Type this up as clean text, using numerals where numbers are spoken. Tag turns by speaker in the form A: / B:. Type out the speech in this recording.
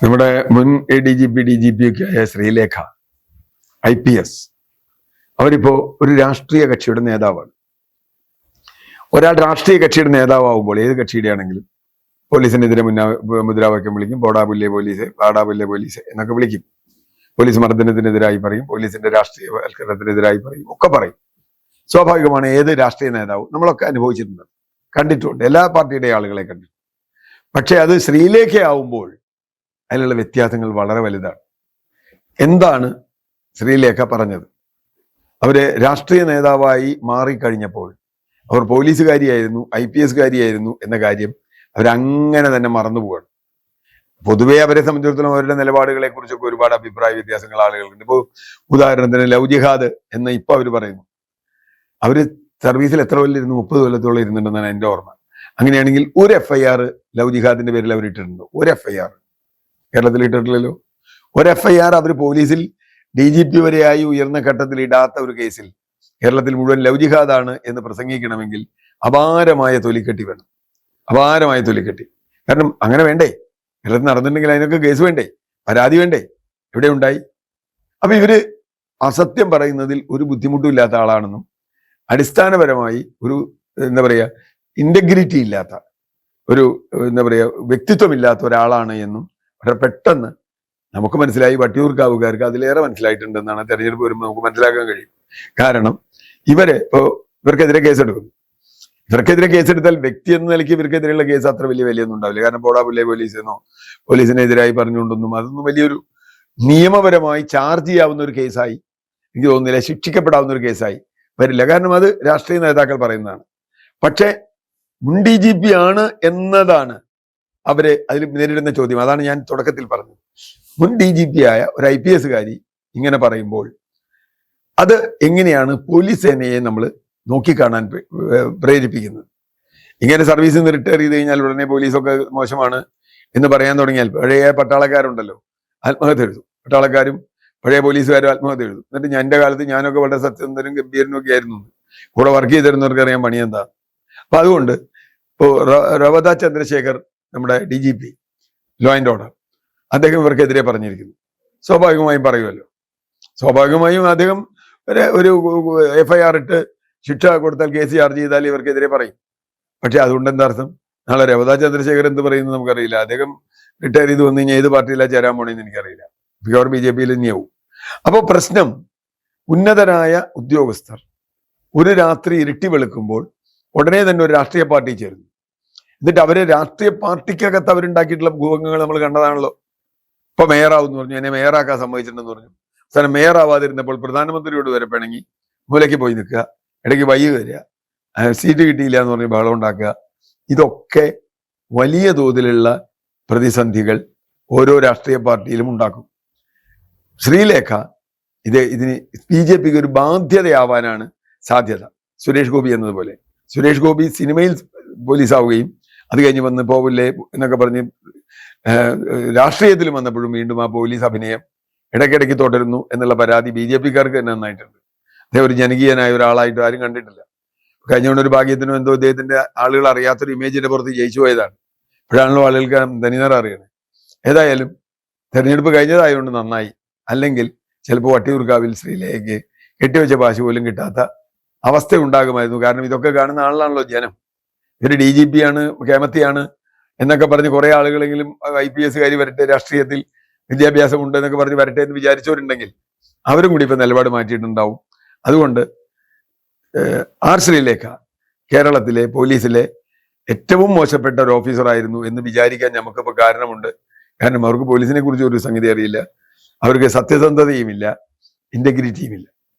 A: നമ്മുടെ മുൻ ADGP DGP ഒക്കെ ആയ ശ്രീലേഖ IPS അവരിപ്പോ ഒരു രാഷ്ട്രീയ കക്ഷിയുടെ നേതാവാണ്. ഒരാൾ രാഷ്ട്രീയ കക്ഷിയുടെ നേതാവുമ്പോൾ ഏത് കക്ഷിയുടെ ആണെങ്കിലും പോലീസിനെതിരെ മുദ്രാവാക്യം വിളിക്കും. ബോഡാബുല്ലെ പോലീസ്, പാടാബുല്ലെ പോലീസ് എന്നൊക്കെ വിളിക്കും. പോലീസ് മർദ്ദനത്തിനെതിരായി പറയും, പോലീസിന്റെ രാഷ്ട്രീയവൽക്കരണത്തിനെതിരായി പറയും, ഒക്കെ പറയും. സ്വാഭാവികമാണ്. ഏത് രാഷ്ട്രീയ നേതാവും നമ്മളൊക്കെ അനുഭവിച്ചിട്ടുണ്ട്, കണ്ടിട്ടുണ്ട്, എല്ലാ പാർട്ടിയുടെ ആളുകളെ കണ്ടിട്ടുണ്ട്. പക്ഷെ അത് ശ്രീലേഖയാവുമ്പോൾ അതിലുള്ള വ്യത്യാസങ്ങൾ വളരെ വലുതാണ്. എന്താണ് ശ്രീലേഖ പറഞ്ഞത്? അവര് രാഷ്ട്രീയ നേതാവായി മാറിക്കഴിഞ്ഞപ്പോൾ അവർ പോലീസുകാരിയായിരുന്നു, IPS കാരിയായിരുന്നു എന്ന കാര്യം അവരങ്ങനെ തന്നെ മറന്നുപോവാണ്. പൊതുവെ അവരെ സംബന്ധിച്ചിടത്തോളം അവരുടെ നിലപാടുകളെ കുറിച്ചൊക്കെ ഒരുപാട് അഭിപ്രായ വ്യത്യാസങ്ങൾ ആളുകളുണ്ട്. ഇപ്പോൾ ഉദാഹരണത്തിന് ലവ് ജിഹാദ് എന്ന് ഇപ്പൊ അവർ പറയുന്നു. അവര് സർവീസിൽ എത്ര കൊല്ലം ഇരുന്നു? 30 കൊല്ലത്തോളം ഇരുന്നുണ്ടെന്നാണ് എൻ്റെ ഓർമ്മ. അങ്ങനെയാണെങ്കിൽ ഒരു FIR ലവ് ജിഹാദിന്റെ പേരിൽ അവർ ഇട്ടിട്ടുണ്ടോ? ഒരു FIR കേരളത്തിൽ ഇട്ടിട്ടില്ലല്ലോ. ഒരു FIR അവർ പോലീസിൽ DGP വരെയായി ഉയർന്ന ഘട്ടത്തിൽ ഇടാത്ത ഒരു കേസിൽ കേരളത്തിൽ മുഴുവൻ ലവ് ജിഹാദാണ് എന്ന് പ്രസംഗിക്കണമെങ്കിൽ അപാരമായ തൊലിക്കെട്ടി വേണം, അപാരമായ തൊലിക്കെട്ടി. കാരണം അങ്ങനെ വേണ്ടേ? കേരളത്തിൽ നടന്നിട്ടുണ്ടെങ്കിൽ അതിനൊക്കെ കേസ് വേണ്ടേ, പരാതി വേണ്ടേ? എവിടെ ഉണ്ടായി? അപ്പൊ ഇവര് അസത്യം പറയുന്നതിൽ ഒരു ബുദ്ധിമുട്ടും ഇല്ലാത്ത ആളാണെന്നും അടിസ്ഥാനപരമായി ഒരു എന്താ പറയാ ഇന്റഗ്രിറ്റി ഇല്ലാത്ത ഒരു എന്താ പറയാ വ്യക്തിത്വം ഇല്ലാത്ത ഒരാളാണ് എന്നും വളരെ പെട്ടെന്ന് നമുക്ക് മനസ്സിലായി. വട്ടിയൂർക്കാവുകാർക്ക് അതിലേറെ മനസ്സിലായിട്ടുണ്ടെന്നാണ് തെരഞ്ഞെടുപ്പ് വരുമ്പോൾ നമുക്ക് മനസ്സിലാക്കാൻ കഴിയും. കാരണം ഇവർക്കെതിരെ കേസെടുക്കും. ഇവർക്കെതിരെ കേസെടുത്താൽ വ്യക്തി എന്ന നിലയ്ക്ക് ഇവർക്കെതിരെയുള്ള കേസ് അത്ര വലിയ വിലയൊന്നും ഉണ്ടാവില്ല. കാരണം ബോഡാബുല്ലെ പോലീസെന്നോ പോലീസിനെതിരായി പറഞ്ഞുകൊണ്ടൊന്നും അതൊന്നും വലിയൊരു നിയമപരമായി ചാർജ് ചെയ്യാവുന്ന ഒരു കേസായി എനിക്ക് തോന്നുന്നില്ല, ശിക്ഷിക്കപ്പെടാവുന്ന ഒരു കേസായി വരില്ല. കാരണം അത് രാഷ്ട്രീയ നേതാക്കൾ പറയുന്നതാണ്. പക്ഷെ മുൻ DGP ആണ് എന്നതാണ് അവര് അതിൽ നേരിടുന്ന ചോദ്യം. അതാണ് ഞാൻ തുടക്കത്തിൽ പറഞ്ഞത്. മുൻ DGP ആയ ഒരു IPS കാരി ഇങ്ങനെ പറയുമ്പോൾ അത് എങ്ങനെയാണ് പോലീസ് സേനയെ നമ്മൾ നോക്കിക്കാണാൻ പ്രേരിപ്പിക്കുന്നത്? ഇങ്ങനെ സർവീസിൽ നിന്ന് റിട്ടയർ ചെയ്ത് കഴിഞ്ഞാൽ ഉടനെ പോലീസൊക്കെ മോശമാണ് എന്ന് പറയാൻ തുടങ്ങിയാൽ പഴയ പട്ടാളക്കാരുണ്ടല്ലോ ആത്മഹത്യ എഴുതും. പട്ടാളക്കാരും പഴയ പോലീസുകാരും ആത്മഹത്യ എഴുതും. എന്നിട്ട് എൻ്റെ കാലത്ത് ഞാനൊക്കെ വളരെ സത്യസന്ധനും ഗംഭീരനും ഒക്കെ ആയിരുന്നു. കൂടെ വർക്ക് ചെയ്തിരുന്നവർക്ക് അറിയാൻ പണി എന്താ. അപ്പൊ അതുകൊണ്ട് ഇപ്പോ റവത ചന്ദ്രശേഖർ നമ്മുടെ DGP ലോ ആൻഡ് ഓർഡർ, അദ്ദേഹം ഇവർക്കെതിരെ പറഞ്ഞിരിക്കുന്നു. സ്വാഭാവികമായും പറയുമല്ലോ. സ്വാഭാവികമായും അദ്ദേഹം ഒരു FIR ഇട്ട് ശിക്ഷ കൊടുത്താൽ കേസ് ചാർജ് ചെയ്താൽ ഇവർക്കെതിരെ പറയും. പക്ഷെ അതുകൊണ്ട് എന്താ അർത്ഥം? നാളെ റവത ചന്ദ്രശേഖർ എന്ത് പറയുന്നത് നമുക്കറിയില്ല. അദ്ദേഹം റിട്ടയർ ചെയ്ത് വന്നു കഴിഞ്ഞാൽ ഏത് പാർട്ടിയിലാണ് ചേരാൻ പോണെന്ന് എനിക്കറിയില്ല. മിക്കവാറും BJP-യിൽ തന്നെയാവും. അപ്പോൾ പ്രശ്നം, ഉന്നതരായ ഉദ്യോഗസ്ഥർ ഒരു രാത്രി ഇരുട്ടി വെളുക്കുമ്പോൾ ഉടനെ തന്നെ ഒരു രാഷ്ട്രീയ പാർട്ടി ചേരുന്നു. എന്നിട്ട് അവരെ രാഷ്ട്രീയ പാർട്ടിക്കകത്ത് അവരുണ്ടാക്കിയിട്ടുള്ള ഭൂഭംഗങ്ങൾ നമ്മൾ കണ്ടതാണല്ലോ. ഇപ്പൊ മേയറാവെന്ന് പറഞ്ഞു, എന്നെ മേയറാക്കാൻ സമ്മതിച്ചിട്ടുണ്ടെന്ന് പറഞ്ഞു. അവസാനം മേയറാവാതിരുന്നപ്പോൾ പ്രധാനമന്ത്രിയോട് വരെ പിണങ്ങി മൂലയ്ക്ക് പോയി നിൽക്കുക, ഇടയ്ക്ക് വൈകി വരിക, സീറ്റ് കിട്ടിയില്ല എന്ന് പറഞ്ഞ് ബഹളം ഉണ്ടാക്കുക. ഇതൊക്കെ വലിയ തോതിലുള്ള പ്രതിസന്ധികൾ ഓരോ രാഷ്ട്രീയ പാർട്ടിയിലും ഉണ്ടാക്കും. ശ്രീലേഖ ഇതിന് BJP-ക്ക് ഒരു ബാധ്യതയാവാനാണ് സാധ്യത. സുരേഷ് ഗോപി എന്നതുപോലെ. സുരേഷ് ഗോപി സിനിമയിൽ പോലീസാവുകയും അത് കഴിഞ്ഞ് വന്ന് പോവില്ലേ എന്നൊക്കെ പറഞ്ഞ് രാഷ്ട്രീയത്തിൽ വന്നപ്പോഴും വീണ്ടും ആ പോലീസ് അഭിനയം ഇടയ്ക്കിടയ്ക്ക് തുടരുന്നു എന്നുള്ള പരാതി BJP-ക്കാർക്ക് തന്നെ നന്നായിട്ടുണ്ട്. അദ്ദേഹം ഒരു ജനകീയനായ ഒരാളായിട്ട് ആരും കണ്ടിട്ടില്ല. കഴിഞ്ഞുകൊണ്ട് ഒരു ഭാഗ്യത്തിനും എന്തോ അദ്ദേഹത്തിന്റെ ആളുകൾ അറിയാത്തൊരു ഇമേജിന്റെ പുറത്ത് ജയിച്ചു പോയതാണ്. ഇപ്പോഴാണല്ലോ ആളുകൾക്ക് തനിനിറ അറിയണേ. ഏതായാലും തെരഞ്ഞെടുപ്പ് കഴിഞ്ഞതായതുകൊണ്ട് നന്നായി. അല്ലെങ്കിൽ ചിലപ്പോൾ വട്ടിയൂർക്കാവിൽ ശ്രീലേഖയ്ക്ക് കെട്ടിവെച്ച ഭാഷ പോലും കിട്ടാത്ത അവസ്ഥ ഉണ്ടാകുമായിരുന്നു. കാരണം ഇതൊക്കെ കാണുന്ന ആളാണല്ലോ ജനം. ഇവര് DGP ആണ്, കേമത്തിയാണ് എന്നൊക്കെ പറഞ്ഞ് കുറെ ആളുകളെങ്കിലും IPS കാരി വരട്ടെ, രാഷ്ട്രീയത്തിൽ വിദ്യാഭ്യാസം ഉണ്ട് എന്നൊക്കെ പറഞ്ഞ് വരട്ടെ എന്ന് വിചാരിച്ചവരുണ്ടെങ്കിൽ അവരും കൂടി ഇപ്പൊ നിലപാട് മാറ്റിയിട്ടുണ്ടാവും. അതുകൊണ്ട് ശ്രീലേഖ കേരളത്തിലെ പോലീസിലെ ഏറ്റവും മോശപ്പെട്ട ഒരു ഓഫീസറായിരുന്നു എന്ന് വിചാരിക്കാൻ നമുക്കിപ്പോൾ കാരണമുണ്ട്. കാരണം അവർക്ക് പോലീസിനെ കുറിച്ച് ഒരു സംഗതി അറിയില്ല, അവർക്ക് സത്യസന്ധതയുമില്ല, ഇന്റഗ്രിറ്റിയുമില്ല.